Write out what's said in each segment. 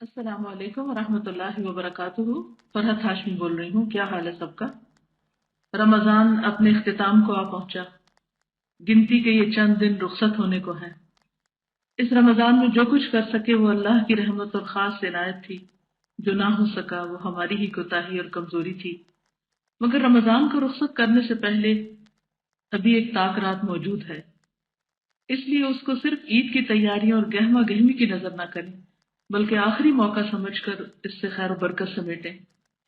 السلام علیکم ورحمۃ اللہ وبرکاتہ۔ فرحت ہاشمی بول رہی ہوں، کیا حال ہے سب کا؟ رمضان اپنے اختتام کو آ پہنچا، گنتی کے یہ چند دن رخصت ہونے کو ہیں۔ اس رمضان میں جو کچھ کر سکے وہ اللہ کی رحمت اور خاص عنایت تھی، جو نہ ہو سکا وہ ہماری ہی کوتاہی اور کمزوری تھی۔ مگر رمضان کو رخصت کرنے سے پہلے ابھی ایک طاق رات موجود ہے، اس لیے اس کو صرف عید کی تیاریوں اور گہما گہمی کی نظر نہ کریں، بلکہ آخری موقع سمجھ کر اس سے خیر و برکت سمیٹیں۔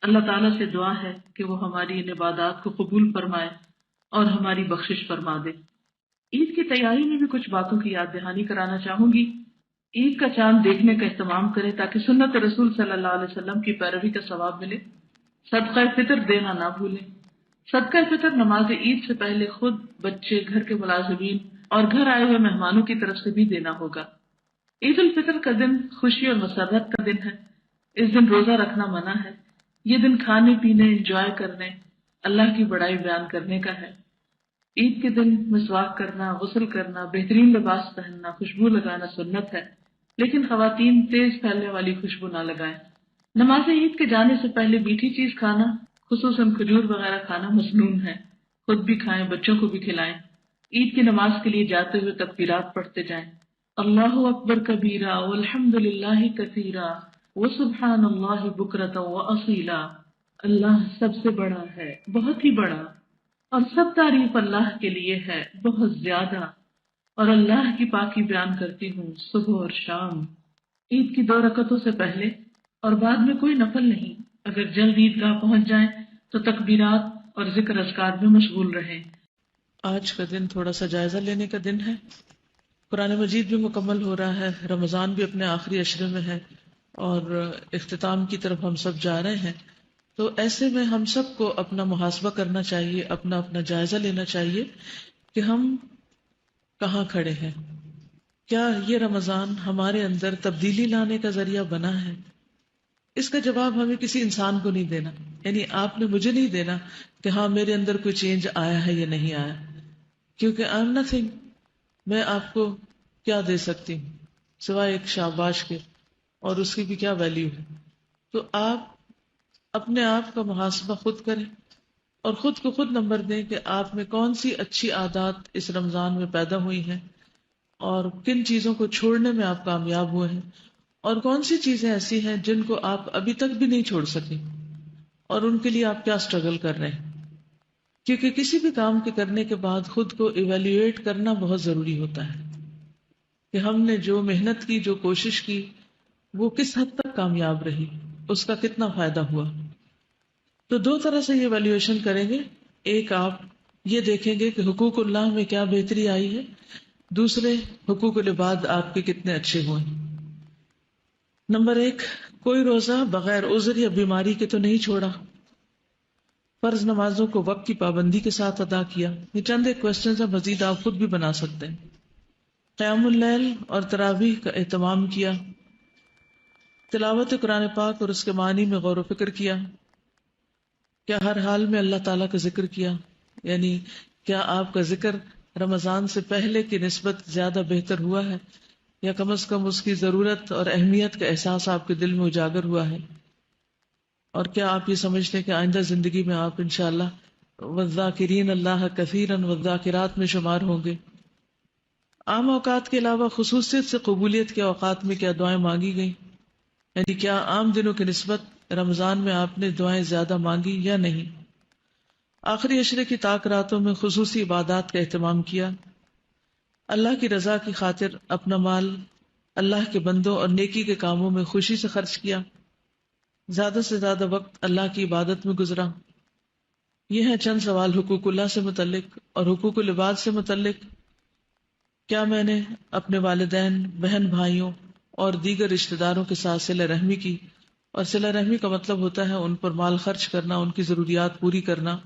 اللہ تعالیٰ سے دعا ہے کہ وہ ہماری ان عبادات کو قبول فرمائے اور ہماری بخشش فرما دے۔ عید کی تیاری میں بھی کچھ باتوں کی یاد دہانی کرانا چاہوں گی۔ عید کا چاند دیکھنے کا اہتمام کریں تاکہ سنت رسول صلی اللہ علیہ وسلم کی پیروی کا ثواب ملے۔ صدقہ فطر دینا نہ بھولیں۔ صدقہ فطر نماز عید سے پہلے خود، بچے، گھر کے ملازمین اور گھر آئے ہوئے مہمانوں کی طرف سے بھی دینا ہوگا۔ عید الفطر کا دن خوشی اور مسرت کا دن ہے۔ اس دن روزہ رکھنا منع ہے۔ یہ دن کھانے پینے، انجوائے کرنے، اللہ کی بڑائی بیان کرنے کا ہے۔ عید کے دن مسواک کرنا، غسل کرنا، بہترین لباس پہننا، خوشبو لگانا سنت ہے، لیکن خواتین تیز پھیلنے والی خوشبو نہ لگائیں۔ نماز عید کے جانے سے پہلے میٹھی چیز کھانا، خصوصاً کھجور وغیرہ کھانا مسنون ہے۔ خود بھی کھائیں، بچوں کو بھی کھلائیں۔ عید کی نماز کے لیے جاتے ہوئے تکبیرات پڑھتے جائیں۔ اللہ اکبر کبیرہ والحمد للہ کثیرہ وسبحان اللہ بکرۃ واصیلا۔ اللہ سب سے بڑا ہے، بہت ہی بڑا، اور سب تعریف اللہ کے لیے ہے، بہت زیادہ، اور اللہ کی پاکی بیان کرتی ہوں صبح اور شام۔ عید کی 2 رکعتوں سے پہلے اور بعد میں کوئی نفل نہیں۔ اگر جلد عیدگاہ پہنچ جائیں تو تکبیرات اور ذکر اذکار میں مشغول رہیں۔ آج کا دن تھوڑا سا جائزہ لینے کا دن ہے۔ قرآن مجید بھی مکمل ہو رہا ہے، رمضان بھی اپنے آخری عشرے میں ہے اور اختتام کی طرف ہم سب جا رہے ہیں۔ تو ایسے میں ہم سب کو اپنا محاسبہ کرنا چاہیے، اپنا جائزہ لینا چاہیے کہ ہم کہاں کھڑے ہیں۔ کیا یہ رمضان ہمارے اندر تبدیلی لانے کا ذریعہ بنا ہے؟ اس کا جواب ہمیں کسی انسان کو نہیں دینا، یعنی آپ نے مجھے نہیں دینا کہ ہاں میرے اندر کوئی چینج آیا ہے یا نہیں آیا، کیونکہ آئی ایم نتھنگ۔ میں آپ کو کیا دے سکتی ہوں سوائے ایک شاباش کے، اور اس کی بھی کیا ویلیو ہے؟ تو آپ اپنے آپ کا محاسبہ خود کریں اور خود کو خود نمبر دیں کہ آپ میں کون سی اچھی عادات اس رمضان میں پیدا ہوئی ہیں اور کن چیزوں کو چھوڑنے میں آپ کامیاب ہوئے ہیں، اور کون سی چیزیں ایسی ہیں جن کو آپ ابھی تک بھی نہیں چھوڑ سکیں اور ان کے لیے آپ کیا اسٹرگل کر رہے ہیں۔ کیونکہ کسی بھی کام کے کرنے کے بعد خود کو ایویلیویٹ کرنا بہت ضروری ہوتا ہے کہ ہم نے جو محنت کی، جو کوشش کی، وہ کس حد تک کامیاب رہی، اس کا کتنا فائدہ ہوا۔ تو 2 طرح سے یہ ایویلیویشن کریں گے۔ ایک، آپ یہ دیکھیں گے کہ حقوق اللہ میں کیا بہتری آئی ہے، دوسرے حقوق العباد آپ کے کتنے اچھے ہوئے۔ نمبر 1، کوئی روزہ بغیر عذر یا بیماری کے تو نہیں چھوڑا۔ فرض نمازوں کو وقت کی پابندی کے ساتھ ادا کیا۔ یہ چند ایک کوسچنز ہیں، مزید آپ خود بھی بنا سکتے ہیں۔ قیام اللیل اور تراویح کا اہتمام کیا۔ تلاوت قرآن پاک اور اس کے معنی میں غور و فکر کیا۔ کیا ہر حال میں اللہ تعالیٰ کا ذکر کیا، یعنی کیا آپ کا ذکر رمضان سے پہلے کی نسبت زیادہ بہتر ہوا ہے، یا کم از کم اس کی ضرورت اور اہمیت کا احساس آپ کے دل میں اجاگر ہوا ہے؟ اور کیا آپ یہ سمجھتے ہیں کہ آئندہ زندگی میں آپ انشاءاللہ والذاکرین اللہ کثیرا والذاکرات میں شمار ہوں گے؟ عام اوقات کے علاوہ خصوصیت سے قبولیت کے اوقات میں کیا دعائیں مانگی گئیں، یعنی کیا عام دنوں کی نسبت رمضان میں آپ نے دعائیں زیادہ مانگی یا نہیں؟ آخری عشرے کی طاق راتوں میں خصوصی عبادات کا اہتمام کیا۔ اللہ کی رضا کی خاطر اپنا مال اللہ کے بندوں اور نیکی کے کاموں میں خوشی سے خرچ کیا۔ زیادہ سے زیادہ وقت اللہ کی عبادت میں گزرا۔ یہ ہیں چند سوال حقوق اللہ سے متعلق اور حقوق العباد سے متعلق۔ کیا میں نے اپنے والدین، بہن بھائیوں اور دیگر رشتہ داروں کے ساتھ صلہ رحمی کی؟ اور صلہ رحمی کا مطلب ہوتا ہے ان پر مال خرچ کرنا، ان کی ضروریات پوری کرنا،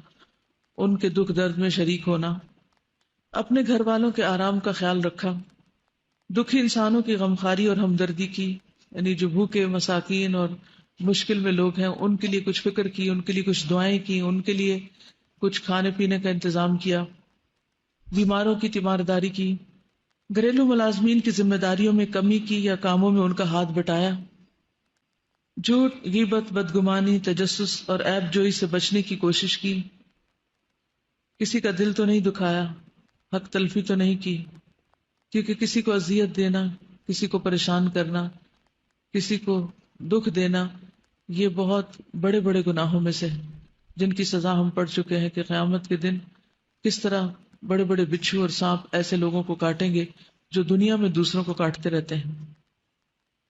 ان کے دکھ درد میں شریک ہونا۔ اپنے گھر والوں کے آرام کا خیال رکھا۔ دکھی انسانوں کی غمخواری اور ہمدردی کی، یعنی جو بھوکے، مساکین اور مشکل میں لوگ ہیں ان کے لیے کچھ فکر کی، ان کے لیے کچھ دعائیں کی، ان کے لیے کچھ کھانے پینے کا انتظام کیا۔ بیماروں کی تیمارداری کی۔ گھریلو ملازمین کی ذمہ داریوں میں کمی کی یا کاموں میں ان کا ہاتھ بٹایا۔ جھوٹ، غیبت، بدگمانی، تجسس اور عیب جوئی سے بچنے کی کوشش کی، کسی کا دل تو نہیں دکھایا، حق تلفی تو نہیں کی، کیونکہ کسی کو اذیت دینا، کسی کو پریشان کرنا، کسی کو دکھ دینا، یہ بہت بڑے بڑے گناہوں میں سے ہے، جن کی سزا ہم پڑھ چکے ہیں کہ قیامت کے دن کس طرح بڑے بڑے بچھو اور سانپ ایسے لوگوں کو کاٹیں گے جو دنیا میں دوسروں کو کاٹتے رہتے ہیں۔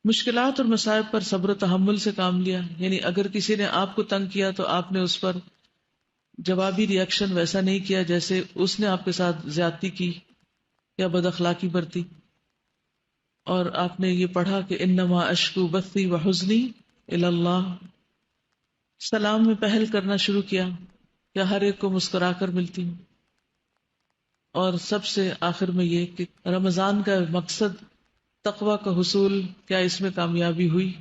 مشکلات اور مصائب پر صبر و تحمل سے کام لیا، یعنی اگر کسی نے آپ کو تنگ کیا تو آپ نے اس پر جوابی ری ایکشن ویسا نہیں کیا جیسے اس نے آپ کے ساتھ زیادتی کی یا بد اخلاقی برتی، اور آپ نے یہ پڑھا کہ انما اشکو بثی و حزنی الی اللہ، سلام میں پہل کرنا شروع کیا، کیا ہر ایک کو مسکرا کر ملتی ہوں، اور سب سے آخر میں یہ کہ رمضان کا مقصد تقوی کا حصول، کیا اس میں کامیابی ہوئی،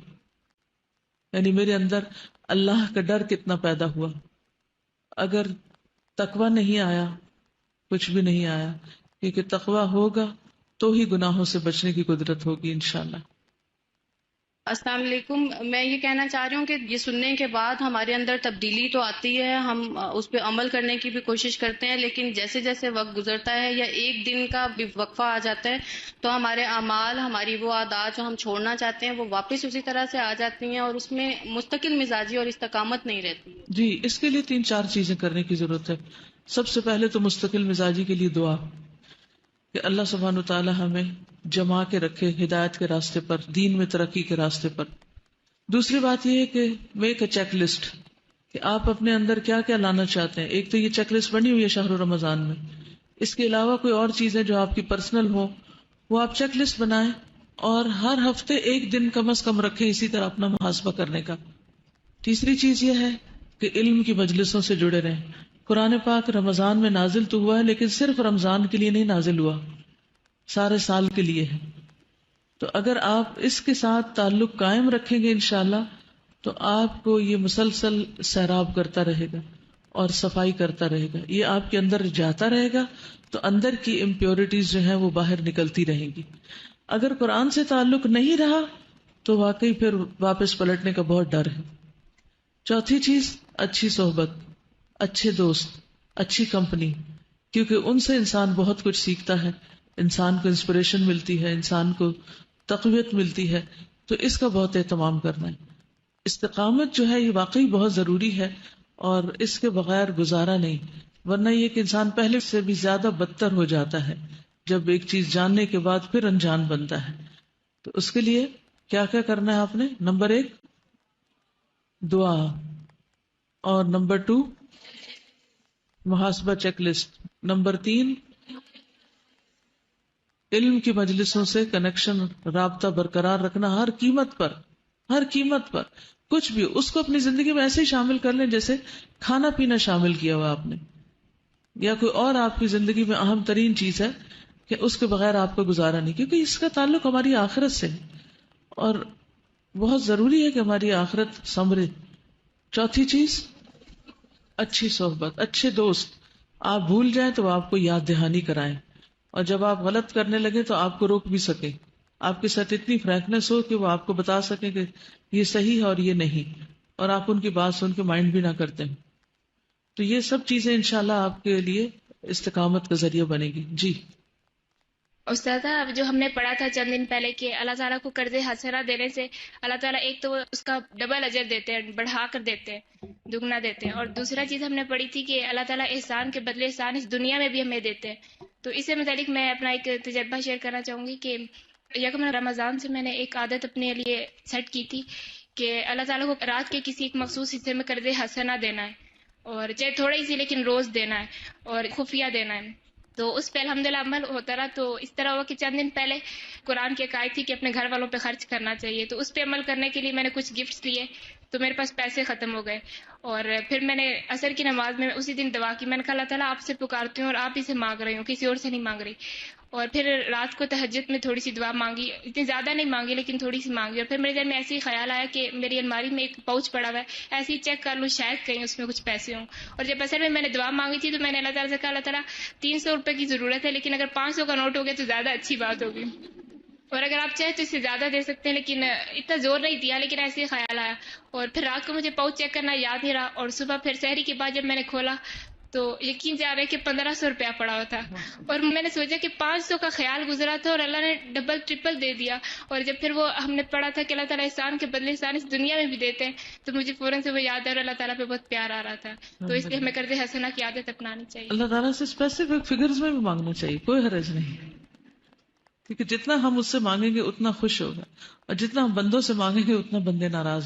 یعنی میرے اندر اللہ کا ڈر کتنا پیدا ہوا۔ اگر تقوی نہیں آیا کچھ بھی نہیں آیا، کیونکہ تقوی ہوگا تو ہی گناہوں سے بچنے کی قدرت ہوگی انشاءاللہ۔ السلام علیکم۔ میں یہ کہنا چاہ رہی ہوں کہ یہ سننے کے بعد ہمارے اندر تبدیلی تو آتی ہے، ہم اس پہ عمل کرنے کی بھی کوشش کرتے ہیں، لیکن جیسے جیسے وقت گزرتا ہے یا ایک دن کا بھی وقفہ آ جاتا ہے تو ہمارے اعمال، ہماری وہ عادات جو ہم چھوڑنا چاہتے ہیں وہ واپس اسی طرح سے آ جاتی ہیں، اور اس میں مستقل مزاجی اور استقامت نہیں رہتی ہے۔ جی، اس کے لیے 3-4 چیزیں کرنے کی ضرورت ہے۔ سب سے پہلے تو مستقل مزاجی کے لیے دعا، کہ اللہ سبحانہ وتعالی ہمیں جما کے رکھے ہدایت کے راستے پر، دین میں ترقی کے راستے پر۔ دوسری بات یہ ہے کہ میک اے چیک لسٹ، کہ آپ اپنے اندر کیا کیا لانا چاہتے ہیں۔ ایک تو یہ چیک لسٹ بنی ہوئی ہے شہر رمضان میں، اس کے علاوہ کوئی اور چیزیں جو آپ کی پرسنل ہو وہ آپ چیک لسٹ بنائیں، اور ہر ہفتے ایک دن کم از کم رکھیں اسی طرح اپنا محاسبہ کرنے کا۔ تیسری چیز یہ ہے کہ علم کی مجلسوں سے جڑے رہیں۔ قرآن پاک رمضان میں نازل تو ہوا ہے، لیکن صرف رمضان کے لیے نہیں نازل ہوا، سارے سال کے لیے ہے۔ تو اگر آپ اس کے ساتھ تعلق قائم رکھیں گے انشاءاللہ تو آپ کو یہ مسلسل سیراب کرتا رہے گا اور صفائی کرتا رہے گا، یہ آپ کے اندر جاتا رہے گا، تو اندر کی امپیورٹیز جو ہیں وہ باہر نکلتی رہیں گی۔ اگر قرآن سے تعلق نہیں رہا تو واقعی پھر واپس پلٹنے کا بہت ڈر ہے۔ چوتھی چیز، اچھی صحبت، اچھے دوست، اچھی کمپنی، کیونکہ ان سے انسان بہت کچھ سیکھتا ہے، انسان کو انسپریشن ملتی ہے، انسان کو تقویت ملتی ہے، تو اس کا بہت اہتمام کرنا ہے۔ استقامت جو ہے یہ واقعی بہت ضروری ہے، اور اس کے بغیر گزارا نہیں، ورنہ یہ کہ انسان پہلے سے بھی زیادہ بدتر ہو جاتا ہے جب ایک چیز جاننے کے بعد پھر انجان بنتا ہے۔ تو اس کے لیے کیا کیا کرنا ہے آپ نے؟ نمبر 1 دعا، اور نمبر 2 محاسبہ چیک لسٹ، نمبر 3 علم کی مجلسوں سے کنیکشن، رابطہ برقرار رکھنا، ہر قیمت پر، ہر قیمت پر کچھ بھی اس کو اپنی زندگی میں ایسے ہی شامل کر لیں جیسے کھانا پینا شامل کیا ہوا آپ نے، یا کوئی اور آپ کی زندگی میں اہم ترین چیز ہے کہ اس کے بغیر آپ کو گزارا نہیں، کیونکہ اس کا تعلق ہماری آخرت سے ہے، اور بہت ضروری ہے کہ ہماری آخرت سنورے۔ چوتھی چیز، اچھی صحبت، اچھے دوست، آپ بھول جائیں تو وہ آپ کو یاد دہانی کرائیں، اور جب آپ غلط کرنے لگے تو آپ کو روک بھی سکیں، آپ کے ساتھ اتنی فرینکنس ہو کہ وہ آپ کو بتا سکیں کہ یہ صحیح ہے اور یہ نہیں، اور آپ ان کی بات سن کے مائنڈ بھی نہ کرتے ہیں۔ تو یہ سب چیزیں انشاءاللہ آپ کے لیے استقامت کا ذریعہ بنے گی۔ جی استاذہ، اب جو ہم نے پڑھا تھا چند دن پہلے کہ اللہ تعالیٰ کو قرض حسنہ دینے سے اللہ تعالیٰ ایک تو اس کا ڈبل اجر دیتے ہیں، بڑھا کر دیتے ہیں، دگنا دیتے ہیں، اور دوسرا چیز ہم نے پڑھی تھی کہ اللہ تعالیٰ احسان کے بدلے احسان اس دنیا میں بھی ہمیں دیتے ہیں۔ تو اس سے متعلق میں اپنا ایک تجربہ شیئر کرنا چاہوں گی کہ یکم رمضان سے میں نے ایک عادت اپنے لیے سیٹ کی تھی کہ اللہ تعالیٰ کو رات کے کسی ایک مخصوص حصے میں قرض حسنہ دینا ہے، اور چاہے تھوڑا ہی سی لیکن روز دینا ہے اور خفیہ دینا ہے۔ تو اس پہ الحمدللہ عمل ہوتا رہا۔ تو اس طرح ہوا کہ چند دن پہلے قرآن کی ایک آیت تھی کہ اپنے گھر والوں پہ خرچ کرنا چاہیے، تو اس پہ عمل کرنے کے لیے میں نے کچھ گفٹس لیے، تو میرے پاس پیسے ختم ہو گئے، اور پھر میں نے عصر کی نماز میں اسی دن دعا کی، میں نے کہا اللہ تعالیٰ آپ سے پکارتی ہوں اور آپ ہی سے مانگ رہی ہوں، کسی اور سے نہیں مانگ رہی۔ اور پھر رات کو تہجد میں تھوڑی سی دعا مانگی، اتنی زیادہ نہیں مانگی لیکن تھوڑی سی مانگی، اور پھر میرے ذہن میں ایسے ہی خیال آیا کہ میری الماری میں ایک پاؤچ پڑا ہوا ہے، ایسے ہی چیک کر لوں شاید کہیں اس میں کچھ پیسے ہوں۔ اور جب اصل میں نے دعا مانگی تھی تو میں نے اللہ تعالیٰ سے کہا اللہ تعالیٰ 300 روپے کی ضرورت ہے، لیکن اگر 500 کا نوٹ ہو گیا تو زیادہ اچھی بات ہوگی۔ اور اگر آپ چاہیں تو اس سے زیادہ دے سکتے ہیں، لیکن اتنا زور نہیں دیا، لیکن ایسے ہی خیال آیا. اور پھر رات کو مجھے پاؤچ چیک کرنا یاد نہیں رہا، اور صبح پھر سحری کے بعد جب میں نے کھولا تو یقین سے آ رہا ہے کہ 1500 روپیہ پڑا ہوا تھا. اور میں نے سوچا کہ 500 کا خیال گزرا تھا اور اللہ نے ڈبل ٹرپل دے دیا. اور جب پھر وہ ہم نے پڑھا تھا کہ اللہ تعالیٰ احسان کے بدلے احسان اس دنیا میں بھی دیتے ہیں، تو مجھے فوراً سے وہ یاد ہے اور اللہ تعالیٰ پہ بہت پیار آ رہا تھا. تو اس لیے ہمیں قرض حسنہ کی عادت اپنانی چاہیے. اللہ تعالیٰ سے اسپیسیفک فگرز میں بھی مانگنا چاہیے، کوئی حرج نہیں، کیونکہ جتنا ہم اس سے مانگیں گے اتنا خوش ہوگا، اور جتنا ہم بندوں سے مانگیں گے اتنا بندے ناراض